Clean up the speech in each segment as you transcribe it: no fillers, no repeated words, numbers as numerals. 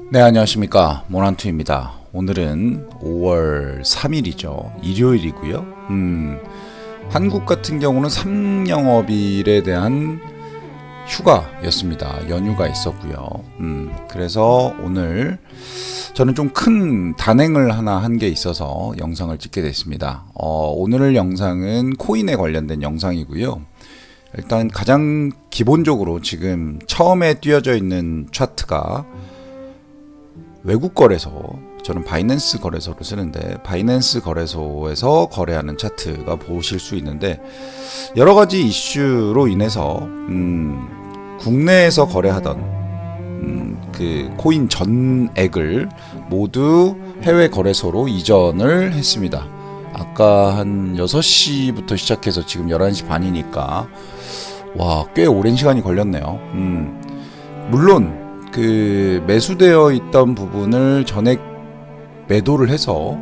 네, 안녕하십니까. 모난투입니다. 오늘은 5월 3일이죠. 일요일이고요. 한국 같은 경우는 3영업일에 대한 휴가였습니다. 연휴가 있었고요. 그래서 오늘 저는 좀 큰 단행을 하나 한 게 있어서 영상을 찍게 됐습니다. 오늘 영상은 코인에 관련된 영상이고요. 일단 가장 기본적으로 지금 처음에 띄어져 있는 차트가 외국 거래소, 저는 바이낸스 거래소를 쓰는데 바이낸스 거래소에서 거래하는 차트가 보실 수 있는데, 여러 가지 이슈로 인해서 국내에서 거래하던 그 코인 전액을 모두 해외 거래소로 이전을 했습니다. 아까 한 6시부터 시작해서 지금 11시 반이니까 꽤 오랜 시간이 걸렸네요. 물론 그 매수되어 있던 부분을 전액 매도를 해서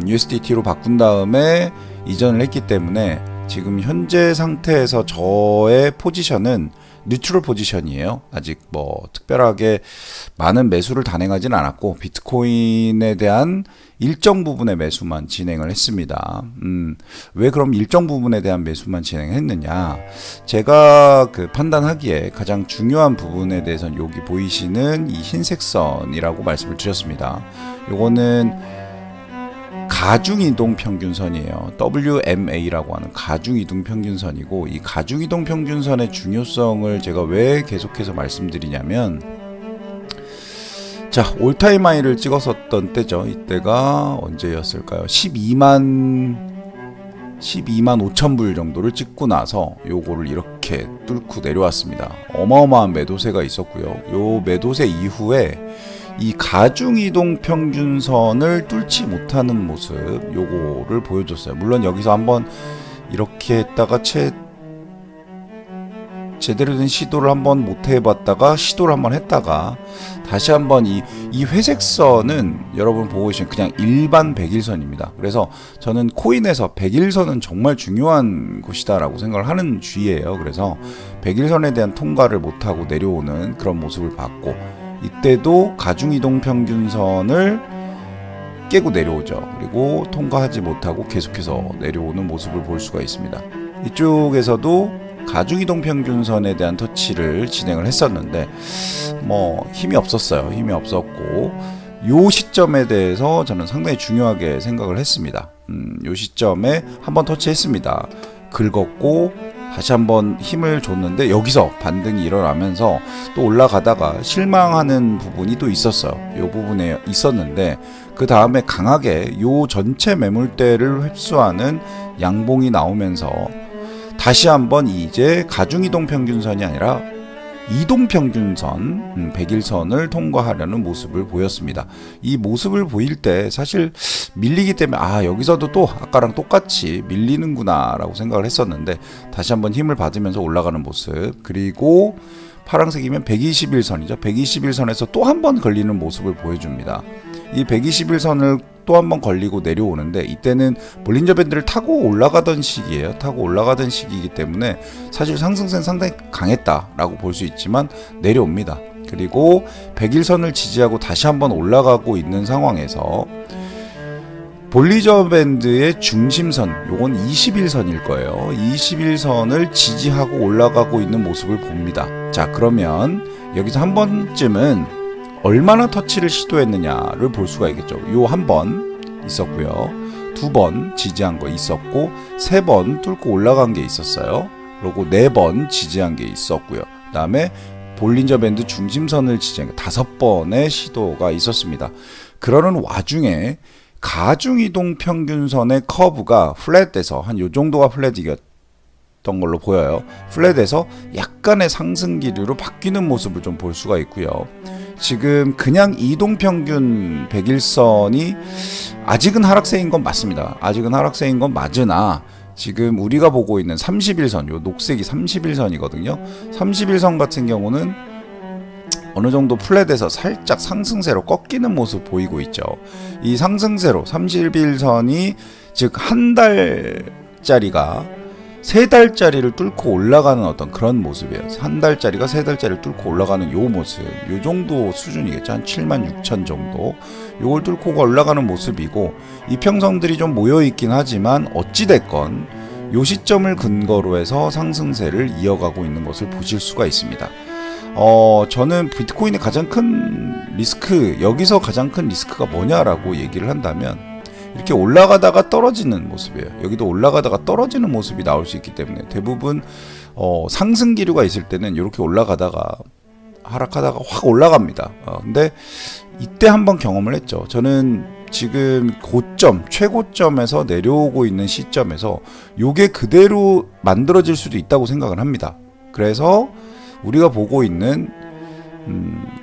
USDT로 바꾼 다음에 이전을 했기 때문에 지금 현재 상태에서 저의 포지션은 뉴트럴 포지션이에요. 아직 뭐 특별하게 많은 매수를 단행하진 않았고 비트코인에 대한 일정 부분의 매수만 진행을 했습니다. 왜 그럼 일정 부분에 대한 매수만 진행했느냐? 제가 그 판단하기에 가장 중요한 부분에 대해서는 여기 보이시는 이 흰색 선이라고 말씀을 드렸습니다. 요거는 가중이동 평균선이에요. WMA라고 하는 가중이동 평균선이고, 이 가중이동 평균선의 중요성을 제가 왜 계속해서 말씀드리냐면, 자, 올타임 하이를 찍었었던 때죠. 이때가 언제였을까요? 12만 5천 불 정도를 찍고 나서 요거를 이렇게 뚫고 내려왔습니다. 어마어마한 매도세가 있었고요. 요 매도세 이후에 이 가중이동 평균선을 뚫지 못하는 모습, 요거를 보여줬어요. 물론 여기서 한번 이렇게 했다가 제대로 된 시도를 한번 못 해봤다가 시도를 한번 했다가 다시 한번 이 회색 선은 여러분 보고 계시는 그냥 일반 100일선입니다. 그래서 저는 코인에서 100일선은 정말 중요한 곳이다라고 생각을 하는 주의예요. 그래서 100일선에 대한 통과를 못하고 내려오는 그런 모습을 봤고, 이때도 가중이동 평균선을 깨고 내려오죠. 그리고 통과하지 못하고 계속해서 내려오는 모습을 볼 수가 있습니다. 이쪽에서도 가중이동 평균선에 대한 터치를 진행을 했었는데 뭐 힘이 없었어요. 힘이 없었고, 요 시점에 대해서 저는 상당히 중요하게 생각을 했습니다. 요 시점에 한번 터치했습니다. 긁었고 다시 한번 힘을 줬는데 여기서 반등이 일어나면서 또 올라가다가 실망하는 부분이 또 있었어요. 이 부분에 있었는데 그 다음에 강하게 요 전체 매물대를 흡수하는 양봉이 나오면서 다시 한번 이제 가중이동 평균선이 아니라 이동평균선 100일선을 통과하려는 모습을 보였습니다. 이 모습을 보일 때 사실 밀리기 때문에 여기서도 또 아까랑 똑같이 밀리는구나 라고 생각을 했었는데, 다시 한번 힘을 받으면서 올라가는 모습, 그리고 파란색이면 121선이죠. 121선에서 또 한 번 걸리는 모습을 보여줍니다. 이 121선을 또 한 번 걸리고 내려오는데, 이때는 볼린저 밴드를 타고 올라가던 시기예요. 타고 올라가던 시기이기 때문에 사실 상승세는 상당히 강했다라고 볼 수 있지만 내려옵니다. 그리고 100일선을 지지하고 다시 한번 올라가고 있는 상황에서 볼린저 밴드의 중심선, 요건 21선일 거예요. 21선을 지지하고 올라가고 있는 모습을 봅니다. 자, 그러면 여기서 한 번쯤은 얼마나 터치를 시도했느냐를 볼 수가 있겠죠. 요 한 번 있었고요. 2번 지지한 거 있었고, 3번 뚫고 올라간 게 있었어요. 그리고 4번 지지한 게 있었고요. 그 다음에 볼린저 밴드 중심선을 지지한 거 5번의 시도가 있었습니다. 그러는 와중에 가중이동 평균선의 커브가 플랫돼서 한 요 정도가 플랫이었던 걸로 보여요. 플랫에서 약간의 상승 기류로 바뀌는 모습을 좀 볼 수가 있고요. 지금 그냥 이동평균 100일선이 아직은 하락세인 건 맞습니다. 아직은 하락세인 건 맞으나 지금 우리가 보고 있는 31선, 요 녹색이 31선이거든요. 31선 같은 경우는 어느 정도 플랫에서 살짝 상승세로 꺾이는 모습 보이고 있죠. 이 상승세로 31선이 즉 한 달짜리가 3달짜리를 뚫고 올라가는 어떤 그런 모습이에요. 1달짜리가 3달짜리를 뚫고 올라가는 요 모습, 요 정도 수준이겠죠. 한 76,000 정도. 요걸 뚫고 올라가는 모습이고, 이평선들이 좀 모여있긴 하지만 어찌됐건 요 시점을 근거로 해서 상승세를 이어가고 있는 것을 보실 수가 있습니다. 저는 비트코인의 가장 큰 리스크, 여기서 가장 큰 리스크가 뭐냐라고 얘기를 한다면, 이렇게 올라가다가 떨어지는 모습이에요. 여기도 올라가다가 떨어지는 모습이 나올 수 있기 때문에 대부분 상승 기류가 있을 때는 이렇게 올라가다가 하락하다가 확 올라갑니다. 근데 이때 한번 경험을 했죠. 저는 지금 고점, 최고점에서 내려오고 있는 시점에서 요게 그대로 만들어질 수도 있다고 생각을 합니다. 그래서 우리가 보고 있는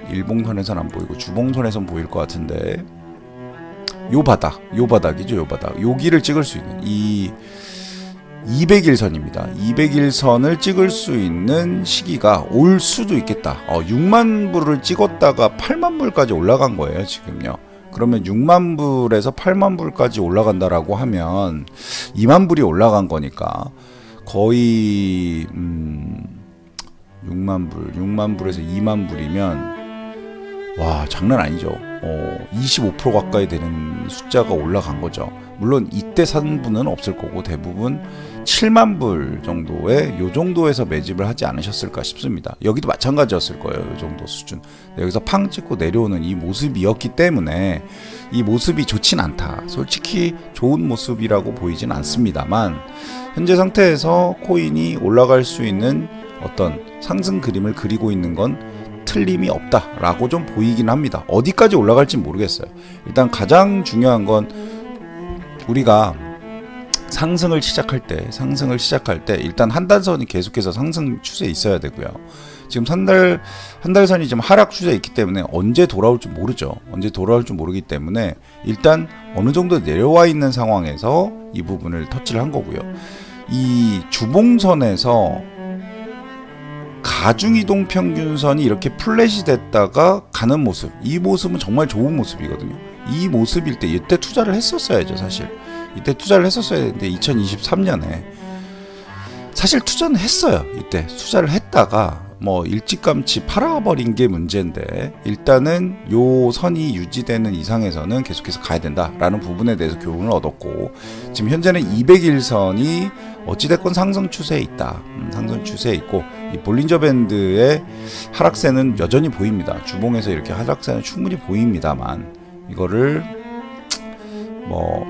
일봉선에선 안 보이고 주봉선에선 보일 것 같은데, 요 바닥이죠. 요 바닥. 여기를 찍을 수 있는 이 200일선입니다. 200일선을 찍을 수 있는 시기가 올 수도 있겠다. 6만 불을 찍었다가 8만 불까지 올라간 거예요, 지금요. 그러면 6만 불에서 8만 불까지 올라간다라고 하면 2만 불이 올라간 거니까 거의 6만 불에서 2만 불이면 와, 장난 아니죠. 25% 가까이 되는 숫자가 올라간 거죠. 물론 이때 산 분은 없을 거고 대부분 7만 불 정도의 요 정도에서 매집을 하지 않으셨을까 싶습니다. 여기도 마찬가지였을 거예요. 요 정도 수준. 여기서 팡 찍고 내려오는 이 모습이었기 때문에 이 모습이 좋진 않다. 솔직히 좋은 모습이라고 보이진 않습니다만, 현재 상태에서 코인이 올라갈 수 있는 어떤 상승 그림을 그리고 있는 건 틀림이 없다라고 좀 보이긴 합니다. 어디까지 올라갈지 모르겠어요. 일단 가장 중요한 건 우리가 상승을 시작할 때 일단 한달선이 계속해서 상승 추세에 있어야 되고요. 지금 한 달선이 지금 하락 추세에 있기 때문에 언제 돌아올지 모르죠. 언제 돌아올지 모르기 때문에 일단 어느 정도 내려와 있는 상황에서 이 부분을 터치를 한 거고요. 이 주봉선에서 가중이동 평균선이 이렇게 플랫이 됐다가 가는 모습, 이 모습은 정말 좋은 모습이거든요. 이 모습일 때 이때 투자를 했었어야죠. 사실 이때 투자를 했었어야 되는데 2023년에 사실 투자는 했어요. 이때 투자를 했다가 뭐 일찌감치 팔아버린 게 문제인데, 일단은 요 선이 유지되는 이상에서는 계속해서 가야 된다라는 부분에 대해서 교훈을 얻었고, 지금 현재는 200일선이 어찌됐건 상승 추세에 있다. 상승 추세에 있고, 이 볼린저 밴드의 하락세는 여전히 보입니다. 주봉에서 이렇게 하락세는 충분히 보입니다만, 이거를 뭐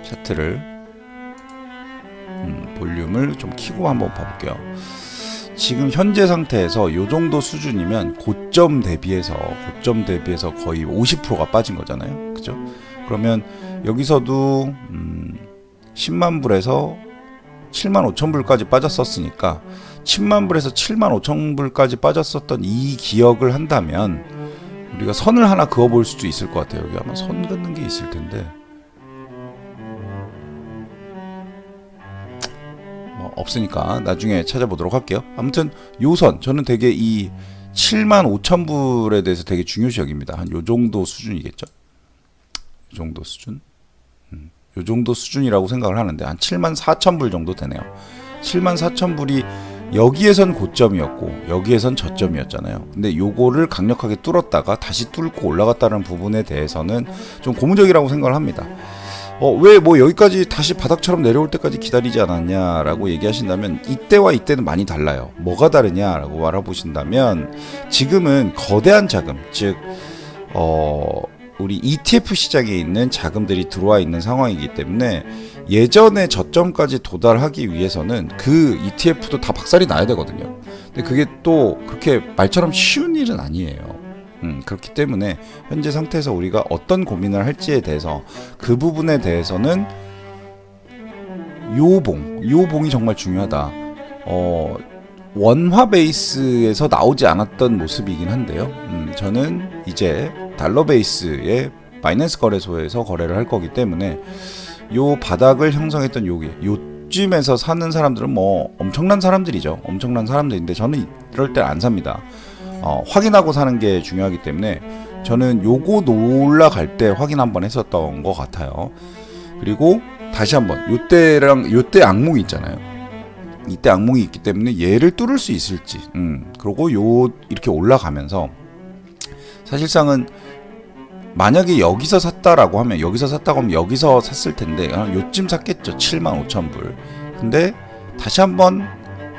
차트를 볼륨을 좀 키고 한번 봐볼게요. 지금 현재 상태에서 요 정도 수준이면 고점 대비해서 거의 50%가 빠진 거잖아요. 그죠? 그러면 여기서도 10만 불에서 7만 5천 불까지 빠졌었으니까 10만 불에서 7만 5천 불까지 빠졌었던 이 기억을 한다면 우리가 선을 하나 그어볼 수도 있을 것 같아요. 여기 아마 선 긋는 게 있을 텐데 없으니까 나중에 찾아보도록 할게요. 아무튼 요선, 저는 되게 이 7만 5천 불에 대해서 되게 중요시 여깁니다. 한 요 정도 수준이겠죠. 요 정도 수준. 요 정도 수준이라고 생각을 하는데 한 7만 4천 불 정도 되네요. 7만 4천 불이 여기에선 고점이었고 여기에선 저점이었잖아요. 근데 요거를 강력하게 뚫었다가 다시 뚫고 올라갔다는 부분에 대해서는 좀 고무적이라고 생각을 합니다. 왜 뭐 여기까지 다시 바닥처럼 내려올 때까지 기다리지 않았냐라고 얘기하신다면, 이때와 이때는 많이 달라요. 뭐가 다르냐라고 말해보신다면, 지금은 거대한 자금, 즉 우리 ETF 시장에 있는 자금들이 들어와 있는 상황이기 때문에 예전의 저점까지 도달하기 위해서는 그 ETF도 다 박살이 나야 되거든요. 근데 그게 또 그렇게 말처럼 쉬운 일은 아니에요. 그렇기 때문에 현재 상태에서 우리가 어떤 고민을 할지에 대해서, 그 부분에 대해서는 요봉이 정말 중요하다. 원화 베이스에서 나오지 않았던 모습이긴 한데요. 저는 이제 달러 베이스의 바이낸스 거래소에서 거래를 할 거기 때문에 요 바닥을 형성했던 요쯤에서 사는 사람들은 뭐 엄청난 사람들이죠. 엄청난 사람들인데 저는 이럴 때 안 삽니다. 확인하고 사는 게 중요하기 때문에 저는 요거 올라갈 때 확인 한번 했었던 것 같아요. 그리고 다시 한번 요때 악몽이 있잖아요. 이때 악몽이 있기 때문에 얘를 뚫을 수 있을지. 그리고 이렇게 올라가면서 사실상은 만약에 여기서 샀다라고 하면 여기서 샀을 텐데 요쯤 샀겠죠. 75,000불. 근데 다시 한번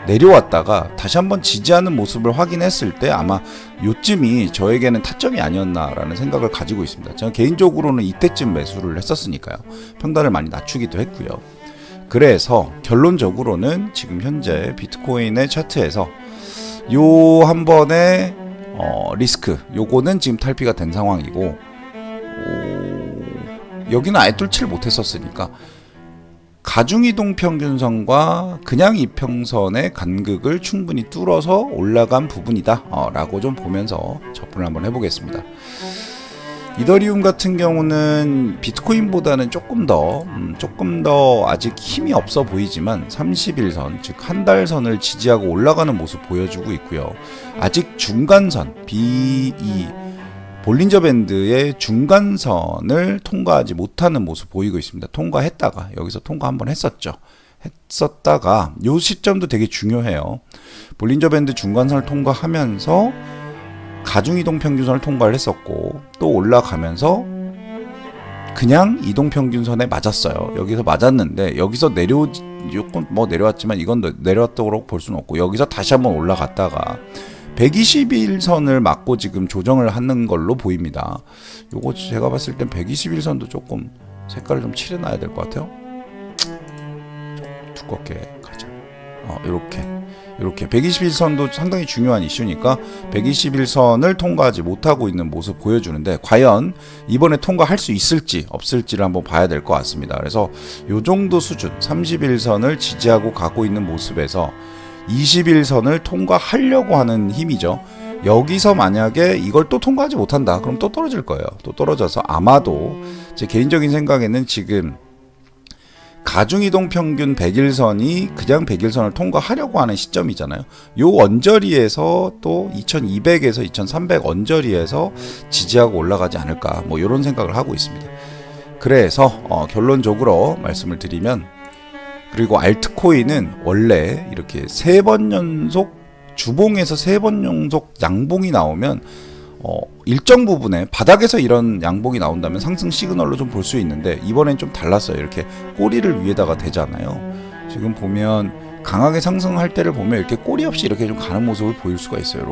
내려왔다가 다시 한번 지지하는 모습을 확인했을 때 아마 요쯤이 저에게는 타점이 아니었나라는 생각을 가지고 있습니다. 저는 개인적으로는 이때쯤 매수를 했었으니까요. 평단을 많이 낮추기도 했고요. 그래서 결론적으로는 지금 현재 비트코인의 차트에서 요 한 번의 리스크 요거는 지금 탈피가 된 상황이고, 여기는 아예 뚫지를 못했었으니까 가중이동 평균선과 그냥 이평선의 간극을 충분히 뚫어서 올라간 부분이다 라고 좀 보면서 접근을 한번 해보겠습니다. 이더리움 같은 경우는 비트코인보다는 조금 더 아직 힘이 없어 보이지만 31선 즉 한 달선을 지지하고 올라가는 모습 보여주고 있고요. 아직 중간선 볼린저 밴드의 중간선을 통과하지 못하는 모습 보이고 있습니다. 통과했다가 여기서 통과 한번 했었다가 요 시점도 되게 중요해요. 볼린저 밴드 중간선을 통과하면서 가중이동 평균선을 통과를 했었고 또 올라가면서 그냥 이동 평균선에 맞았어요. 여기서 맞았는데 여기서 조금 내려왔지만 이건 내려왔다고 볼 수는 없고 여기서 다시 한번 올라갔다가 121선을 맞고 지금 조정을 하는 걸로 보입니다. 요거 제가 봤을 땐 121선도 조금 색깔을 좀 칠해놔야 될 것 같아요. 좀 두껍게 가자. 이렇게 121선도 상당히 중요한 이슈니까 121선을 통과하지 못하고 있는 모습 보여주는데 과연 이번에 통과할 수 있을지 없을지를 한번 봐야 될 것 같습니다. 그래서 요 정도 수준 31선을 지지하고 가고 있는 모습에서 21선을 통과하려고 하는 힘이죠. 여기서 만약에 이걸 또 통과하지 못한다 그럼 또 떨어질 거예요. 또 떨어져서 아마도 제 개인적인 생각에는 지금 가중이동 평균 100일선이 그냥 100일선을 통과하려고 하는 시점이잖아요. 요 언저리에서 또 2200에서 2300 언저리에서 지지하고 올라가지 않을까 이런 생각을 하고 있습니다. 그래서 결론적으로 말씀을 드리면, 그리고 알트코인은 원래 이렇게 3번 연속 주봉에서 3번 연속 양봉이 나오면 일정 부분에 바닥에서 이런 양봉이 나온다면 상승 시그널로 좀 볼 수 있는데 이번엔 좀 달랐어요. 이렇게 꼬리를 위에다가 대잖아요. 지금 보면 강하게 상승할 때를 보면 이렇게 꼬리 없이 이렇게 좀 가는 모습을 보일 수가 있어요.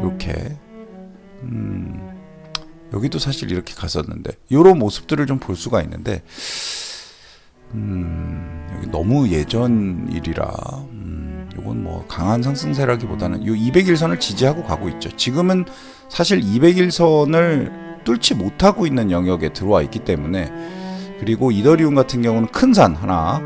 이렇게 여기도 사실 이렇게 갔었는데 이런 모습들을 좀 볼 수가 있는데 여기 너무 예전 일이라 요건 강한 상승세라기보다는 요 200일선을 지지하고 가고 있죠. 지금은 사실 200일선을 뚫지 못하고 있는 영역에 들어와 있기 때문에, 그리고 이더리움 같은 경우는 큰 산 하나,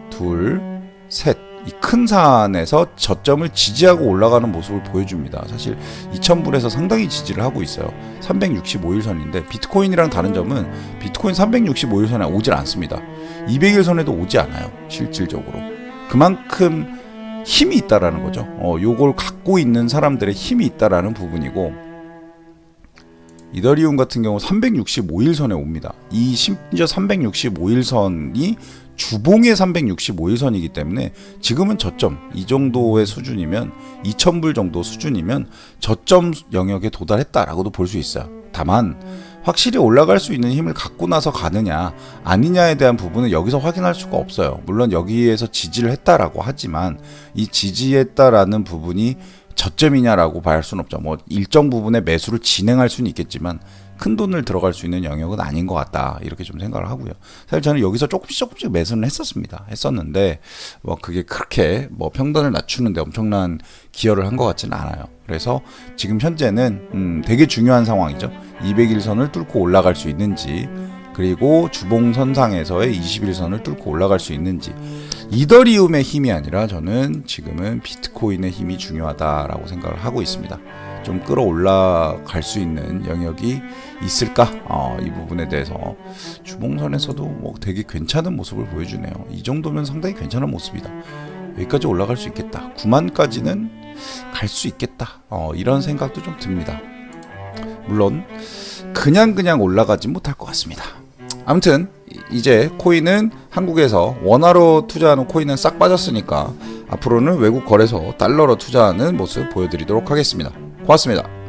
둘, 셋, 이 큰 산에서 저점을 지지하고 올라가는 모습을 보여줍니다. 사실 2000불에서 상당히 지지를 하고 있어요. 365일선인데 비트코인이랑 다른 점은 비트코인 365일선에 오질 않습니다. 200일선에도 오지 않아요. 실질적으로. 그만큼 힘이 있다라는 거죠. 요걸 갖고 있는 사람들의 힘이 있다라는 부분이고, 이더리움 같은 경우 365일선에 옵니다. 이 심지어 365일선이 주봉의 365일선이기 때문에 지금은 저점 이 정도의 수준이면 2000불 정도 수준이면 저점 영역에 도달했다라고도 볼 수 있어요. 다만 확실히 올라갈 수 있는 힘을 갖고 나서 가느냐 아니냐에 대한 부분은 여기서 확인할 수가 없어요. 물론 여기에서 지지를 했다라고 하지만 이 지지했다라는 부분이 저점이냐라고 봐야 수는 없죠. 일정 부분의 매수를 진행할 수는 있겠지만 큰 돈을 들어갈 수 있는 영역은 아닌 것 같다, 이렇게 좀 생각을 하고요. 사실 저는 여기서 조금씩 매수는 했었는데 그게 그렇게 평단을 낮추는데 엄청난 기여를 한 것 같지는 않아요. 그래서 지금 현재는 되게 중요한 상황이죠. 200일선을 뚫고 올라갈 수 있는지, 그리고 주봉선상에서의 21선을 뚫고 올라갈 수 있는지, 이더리움의 힘이 아니라 저는 지금은 비트코인의 힘이 중요하다라고 생각을 하고 있습니다. 좀 끌어올라갈 수 있는 영역이 있을까? 이 부분에 대해서 주봉선에서도 되게 괜찮은 모습을 보여주네요. 이 정도면 상당히 괜찮은 모습이다. 여기까지 올라갈 수 있겠다. 9만까지는 갈 수 있겠다. 이런 생각도 좀 듭니다. 물론 그냥 올라가지 못할 것 같습니다. 아무튼 이제 코인은 한국에서 원화로 투자하는 코인은 싹 빠졌으니까 앞으로는 외국 거래소 달러로 투자하는 모습 보여드리도록 하겠습니다. 고맙습니다.